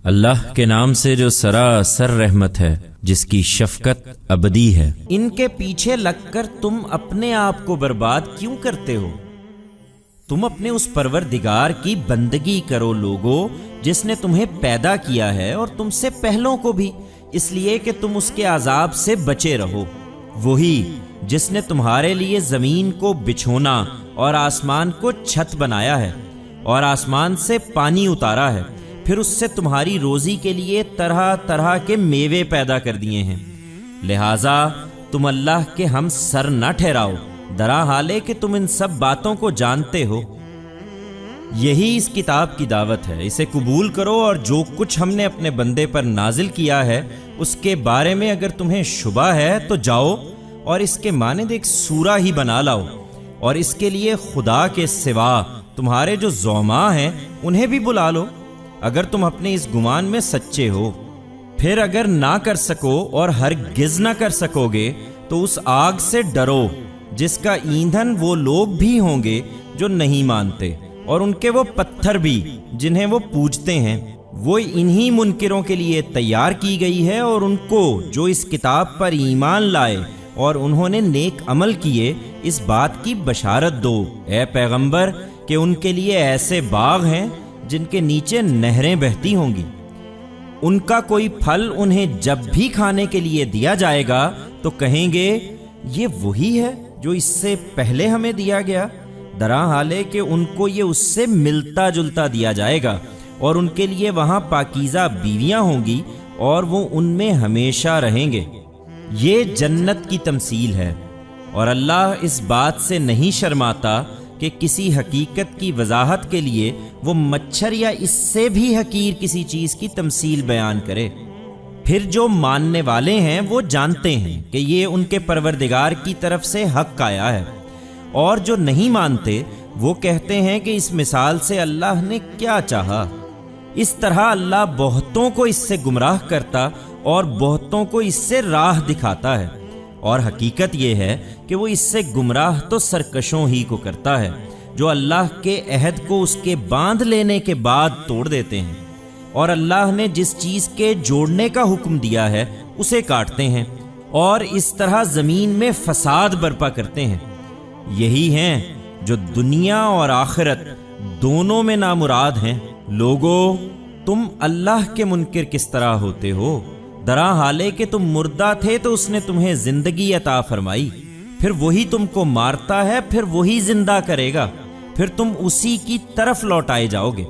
اللہ کے نام سے جو سراسر رحمت ہے، جس کی شفقت ابدی ہے۔ ان کے پیچھے لگ کر تم اپنے آپ کو برباد کیوں کرتے ہو؟ تم اپنے اس پروردگار کی بندگی کرو لوگو، جس نے تمہیں پیدا کیا ہے اور تم سے پہلوں کو بھی، اس لیے کہ تم اس کے عذاب سے بچے رہو۔ وہی جس نے تمہارے لیے زمین کو بچھونا اور آسمان کو چھت بنایا ہے اور آسمان سے پانی اتارا ہے، پھر اس سے تمہاری روزی کے لیے طرح طرح کے میوے پیدا کر دیے ہیں۔ لہٰذا تم اللہ کے ہم سر نہ ٹھہراؤ، درا حالے کہ تم ان سب باتوں کو جانتے ہو۔ یہی اس کتاب کی دعوت ہے، اسے قبول کرو، اور جو کچھ ہم نے اپنے بندے پر نازل کیا ہے اس کے بارے میں اگر تمہیں شبہ ہے تو جاؤ اور اس کے مانند ایک سورہ ہی بنا لاؤ، اور اس کے لیے خدا کے سوا تمہارے جو زعماء ہیں انہیں بھی بلا لو، اگر تم اپنے اس گمان میں سچے ہو۔ پھر اگر نہ کر سکو اور ہرگز نہ کر سکو گے تو اس آگ سے ڈرو جس کا ایندھن وہ لوگ بھی ہوں گے جو نہیں مانتے، اور ان کے وہ پتھر بھی جنہیں وہ پوجتے ہیں، وہ انہی منکروں کے لیے تیار کی گئی ہے۔ اور ان کو جو اس کتاب پر ایمان لائے اور انہوں نے نیک عمل کیے، اس بات کی بشارت دو اے پیغمبر کہ ان کے لیے ایسے باغ ہیں جن کے نیچے نہریں بہتی ہوں گی، ان کا کوئی پھل انہیں جب بھی کھانے کے لیے دیا جائے گا تو کہیں گے یہ وہی ہے جو اس سے پہلے ہمیں دیا گیا، درا حالے کہ ان کو یہ اس سے ملتا جلتا دیا جائے گا، اور ان کے لیے وہاں پاکیزہ بیویاں ہوں گی اور وہ ان میں ہمیشہ رہیں گے۔ یہ جنت کی تمثیل ہے، اور اللہ اس بات سے نہیں شرماتا کہ کسی حقیقت کی وضاحت کے لیے وہ مچھر یا اس سے بھی حقیر کسی چیز کی تمثیل بیان کرے۔ پھر جو ماننے والے ہیں وہ جانتے ہیں کہ یہ ان کے پروردگار کی طرف سے حق آیا ہے، اور جو نہیں مانتے وہ کہتے ہیں کہ اس مثال سے اللہ نے کیا چاہا۔ اس طرح اللہ بہتوں کو اس سے گمراہ کرتا اور بہتوں کو اس سے راہ دکھاتا ہے، اور حقیقت یہ ہے کہ وہ اس سے گمراہ تو سرکشوں ہی کو کرتا ہے جو اللہ کے عہد کو اس کے باندھ لینے کے بعد توڑ دیتے ہیں، اور اللہ نے جس چیز کے جوڑنے کا حکم دیا ہے اسے کاٹتے ہیں، اور اس طرح زمین میں فساد برپا کرتے ہیں۔ یہی ہیں جو دنیا اور آخرت دونوں میں نامراد ہیں۔ لوگو، تم اللہ کے منکر کس طرح ہوتے ہو؟ درا حالے کہ تم مردہ تھے تو اس نے تمہیں زندگی عطا فرمائی، پھر وہی تم کو مارتا ہے، پھر وہی زندہ کرے گا، پھر تم اسی کی طرف لوٹائے جاؤ گے۔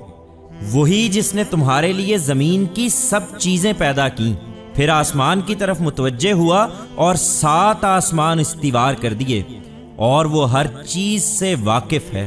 وہی جس نے تمہارے لیے زمین کی سب چیزیں پیدا کیں، پھر آسمان کی طرف متوجہ ہوا اور 7 آسمان استوار کر دیے، اور وہ ہر چیز سے واقف ہے۔